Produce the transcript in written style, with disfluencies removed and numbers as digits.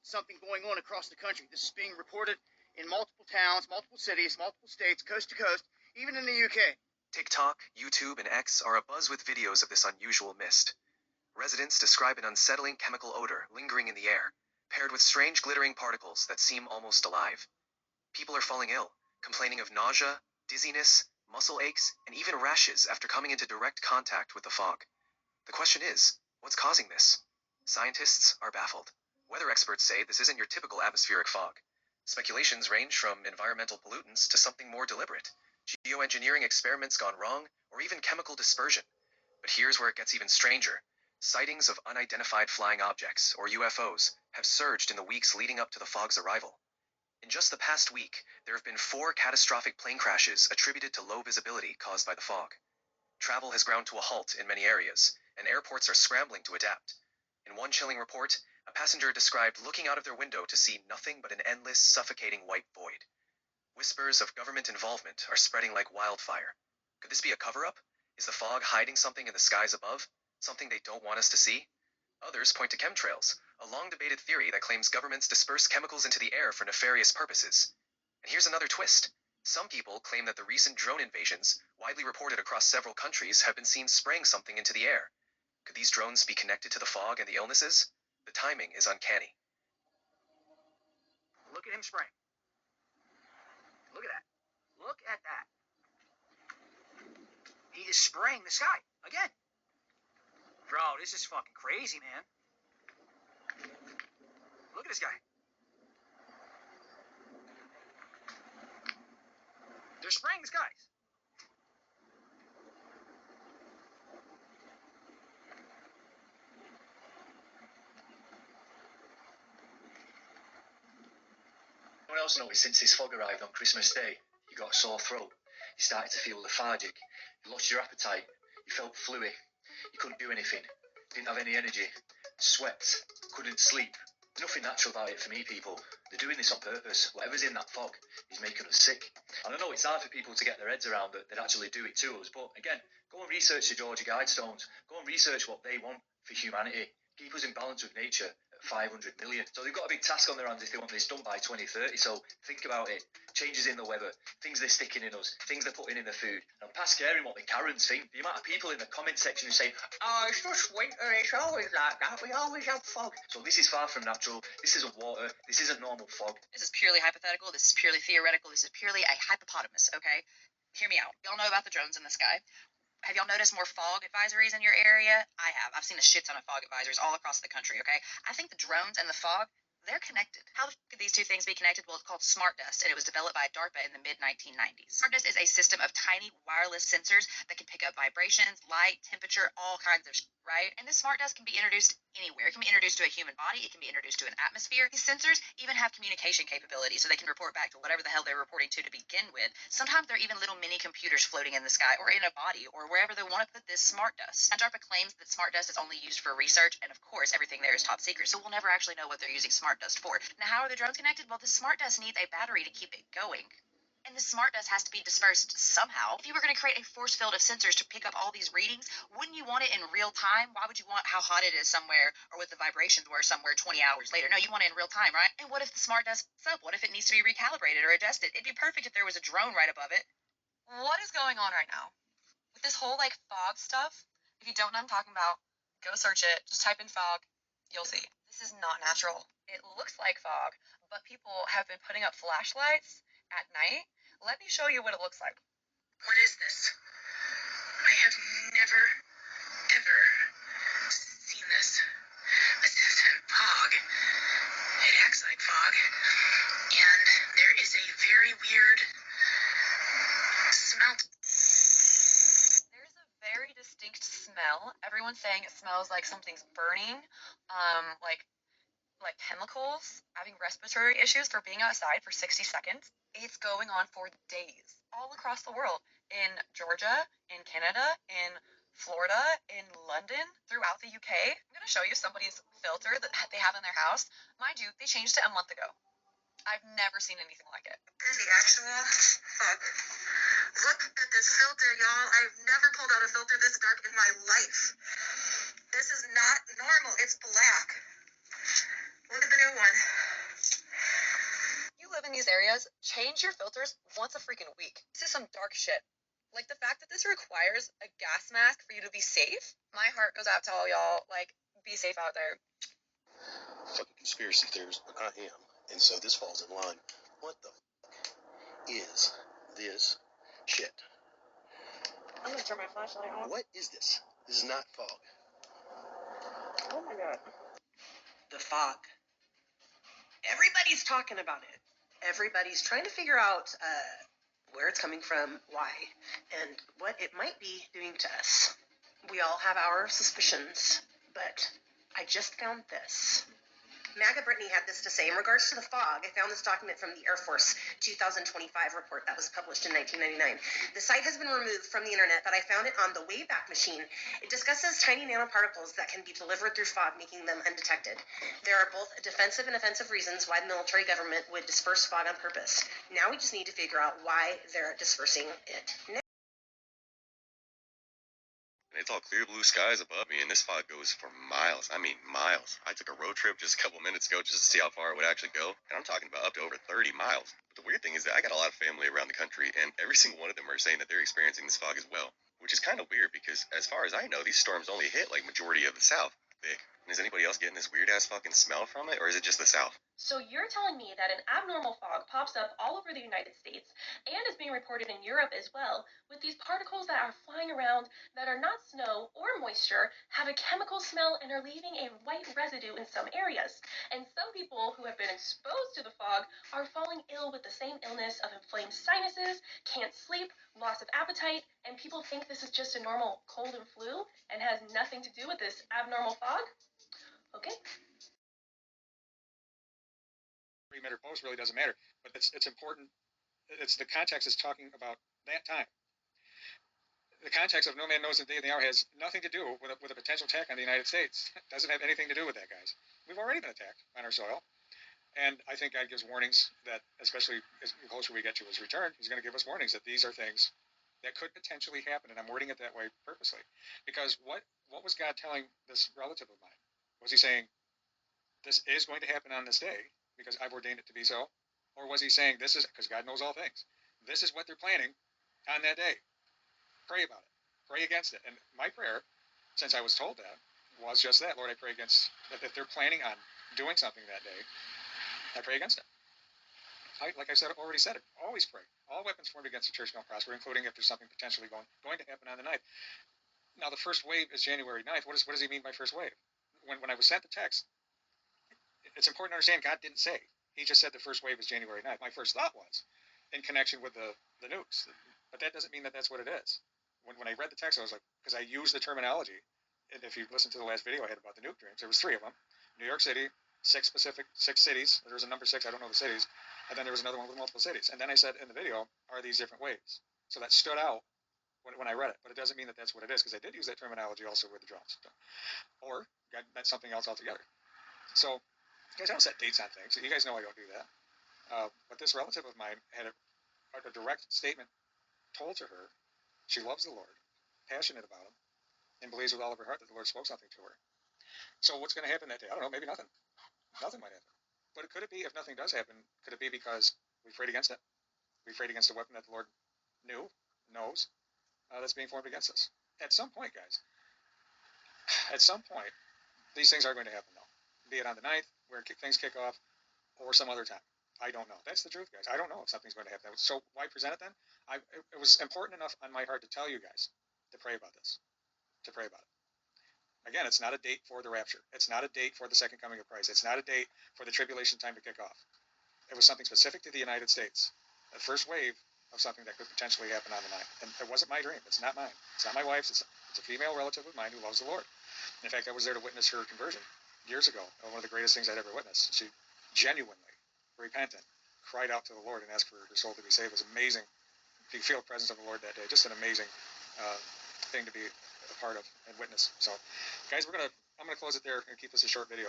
something going on across the country. This is being reported in multiple towns, multiple cities, multiple states, coast to coast, even in the UK. TikTok, YouTube, and X are abuzz with videos of this unusual mist. Residents describe an unsettling chemical odor lingering in the air, paired with strange glittering particles that seem almost alive. People are falling ill, complaining of nausea, dizziness, muscle aches, and even rashes after coming into direct contact with the fog. The question is, what's causing this? Scientists are baffled. Weather experts say this isn't your typical atmospheric fog. Speculations range from environmental pollutants to something more deliberate, geoengineering experiments gone wrong, or even chemical dispersion. But here's where it gets even stranger. Sightings of unidentified flying objects, or UFOs, have surged in the weeks leading up to the fog's arrival. In just the past week, there have been 4 catastrophic plane crashes attributed to low visibility caused by the fog. Travel has ground to a halt in many areas, and airports are scrambling to adapt. In one chilling report, a passenger described looking out of their window to see nothing but an endless, suffocating white void. Whispers of government involvement are spreading like wildfire. Could this be a cover-up? Is the fog hiding something in the skies above? Something they don't want us to see? Others point to chemtrails, a long-debated theory that claims governments disperse chemicals into the air for nefarious purposes. And here's another twist. Some people claim that the recent drone invasions, widely reported across several countries, have been seen spraying something into the air. Could these drones be connected to the fog and the illnesses? The timing is uncanny. Look at him spraying. Look at that. Look at that. He is spraying the sky again. Bro, this is fucking crazy, man. Look at this guy. They're spraying the skies. What else noticed since this fog arrived on Christmas Day? You got a sore throat. You started to feel lethargic. You lost your appetite. You felt fluey. You couldn't do anything. Didn't have any energy. Sweat. Couldn't sleep. There's nothing natural about it for me, people. They're doing this on purpose. Whatever's in that fog is making us sick. And I know it's hard for people to get their heads around that they'd actually do it to us, but again, go and research the Georgia Guidestones. Go and research what they want for humanity. Keep us in balance with nature at 500 million. So they've got a big task on their hands if they want this done by 2030. So think about it. Changes in the weather, things they're sticking in us, things they're putting in the food. And I'm past caring what the Karens think. The amount of people in the comment section who say, oh, it's just winter, it's always like that, we always have fog. So this is far from natural, this isn't water, this isn't normal fog. This is purely hypothetical, this is purely theoretical, this is purely a hypopotamus, okay? Hear me out. Y'all know about the drones in the sky. Have y'all noticed more fog advisories in your area? I have. I've seen a shit ton of fog advisories all across the country, okay? I think the drones and the fog, they're connected. How could these two things be connected? Well, it's called smart dust, and it was developed by DARPA in the mid-1990s. Smart dust is a system of tiny wireless sensors that can pick up vibrations, light, temperature, all kinds of shit, right? And this smart dust can be introduced anywhere. It can be introduced to a human body. It can be introduced to an atmosphere. These sensors even have communication capabilities, so they can report back to whatever the hell they're reporting to begin with. Sometimes they're even little mini computers floating in the sky or in a body or wherever they want to put this smart dust. And DARPA claims that smart dust is only used for research, and of course, everything there is top secret, so we'll never actually know what they're using smart dust for. Now, how are the drones connected? Well, the smart dust needs a battery to keep it going. And the smart dust has to be dispersed somehow. If you were going to create a force field of sensors to pick up all these readings, wouldn't you want it in real time? Why would you want how hot it is somewhere or what the vibrations were somewhere 20 hours later? No, you want it in real time, right? And what if the smart dust is up? What if it needs to be recalibrated or adjusted? It'd be perfect if there was a drone right above it. What is going on right now? With this whole, fog stuff, if you don't know what I'm talking about, go search it. Just type in fog. You'll see. This is not natural. It looks like fog, but people have been putting up flashlights at night. Let me show you what it looks like. What is this? I have never, ever seen this. This isn't fog. It acts like fog. And there is a very weird smell. There's a very distinct smell. Everyone's saying it smells like something's burning, like chemicals, having respiratory issues for being outside for 60 seconds. It's going on for days all across the world, in Georgia, in Canada, in Florida, in London, throughout the UK. I'm going to show you somebody's filter that they have in their house. Mind you, they changed it a month ago. I've never seen anything like it. The actual fog. Look at this filter, y'all. I've never pulled out a filter this dark in my life. This is not normal. It's black. Look at the new one. change your filters once a freaking week. This is some dark shit. Like, the fact that this requires a gas mask for you to be safe, my heart goes out to all y'all. Like, be safe out there. Fucking conspiracy theorist, but I am. And so this falls in line. What the fuck is this shit? I'm gonna turn my flashlight on. What is this? This is not fog. Oh my god. The fog. Everybody's talking about it. Everybody's trying to figure out where it's coming from, why, and what it might be doing to us. We all have our suspicions, but I just found this. MAGA Brittany had this to say. In regards to the fog, I found this document from the Air Force 2025 report that was published in 1999. The site has been removed from the internet, but I found it on the Wayback Machine. It discusses tiny nanoparticles that can be delivered through fog, making them undetected. There are both defensive and offensive reasons why the military government would disperse fog on purpose. Now we just need to figure out why they're dispersing it. And it's all clear blue skies above me, and this fog goes for miles. I mean, miles. I took a road trip just a couple minutes ago just to see how far it would actually go, and I'm talking about up to over 30 miles. But the weird thing is that I got a lot of family around the country, and every single one of them are saying that they're experiencing this fog as well, which is kind of weird because, as far as I know, these storms only hit, like, majority of the South. Is anybody else getting this weird-ass fucking smell from it, or is it just the South? So you're telling me that an abnormal fog pops up all over the United States and is being reported in Europe as well, with these particles that are flying around that are not snow or moisture, have a chemical smell, and are leaving a white residue in some areas. And some people who have been exposed to the fog are falling ill with the same illness of inflamed sinuses, can't sleep, loss of appetite, and people think this is just a normal cold and flu and has nothing to do with this abnormal fog? Okay. Pre-med or post really doesn't matter, but it's important. It's the context is talking about that time. The context of no man knows the day and the hour has nothing to do with a potential attack on the United States. It doesn't have anything to do with that, guys. We've already been attacked on our soil, and I think God gives warnings that, especially as the closer we get to his return, he's going to give us warnings that these are things that could potentially happen, and I'm wording it that way purposely, because what was God telling this relative of mine? Was he saying, this is going to happen on this day because I've ordained it to be so? Or was he saying, this is, because God knows all things, this is what they're planning on that day? Pray about it. Pray against it. And my prayer, since I was told that, was just that. Lord, I pray against, that if they're planning on doing something that day, I pray against it. Like I said, already said it, always pray. All weapons formed against the church don't prosper, including if there's something potentially going to happen on the 9th. Now, the first wave is January 9th. What does he mean by first wave? When I was sent the text, it's important to understand God didn't say. He just said the first wave is January 9th. My first thought was in connection with the nukes. But that doesn't mean that that's what it is. When I read the text, I was like, because I used the terminology, and if you listen to the last video I had about the nuke dreams, there was 3 of them. New York City, 6 cities. There was a number 6, I don't know the cities. And then there was another one with multiple cities. And then I said in the video, are these different waves? So that stood out when I read it, but it doesn't mean that that's what it is, because I did use that terminology also with the drones. Or God meant something else altogether. So, guys, I don't set dates on things. You guys know I don't do that. But this relative of mine had a direct statement told to her. She loves the Lord, passionate about him, and believes with all of her heart that the Lord spoke something to her. So what's going to happen that day? I don't know, maybe nothing. Nothing might happen. But could it be, if nothing does happen, could it be because we prayed against it? We prayed against a weapon that the Lord knows, that's being formed against us. At some point, guys, these things are going to happen, though. Be it on the 9th, where things kick off, or some other time. I don't know. That's the truth, guys. I don't know if something's going to happen. So why present it then? It was important enough on my heart to tell you guys to pray about this, to pray about it. Again, it's not a date for the rapture. It's not a date for the second coming of Christ. It's not a date for the tribulation time to kick off. It was something specific to the United States, the first wave of something that could potentially happen on the 9th. And it wasn't my dream. It's not mine. It's not my wife's. It's a female relative of mine who loves the Lord. In fact, I was there to witness her conversion years ago. One of the greatest things I'd ever witnessed. She genuinely, repentant, cried out to the Lord and asked for her soul to be saved. It was amazing. You feel the presence of the Lord that day. Just an amazing thing to be a part of and witness. So, guys, I'm gonna close it there and keep this a short video.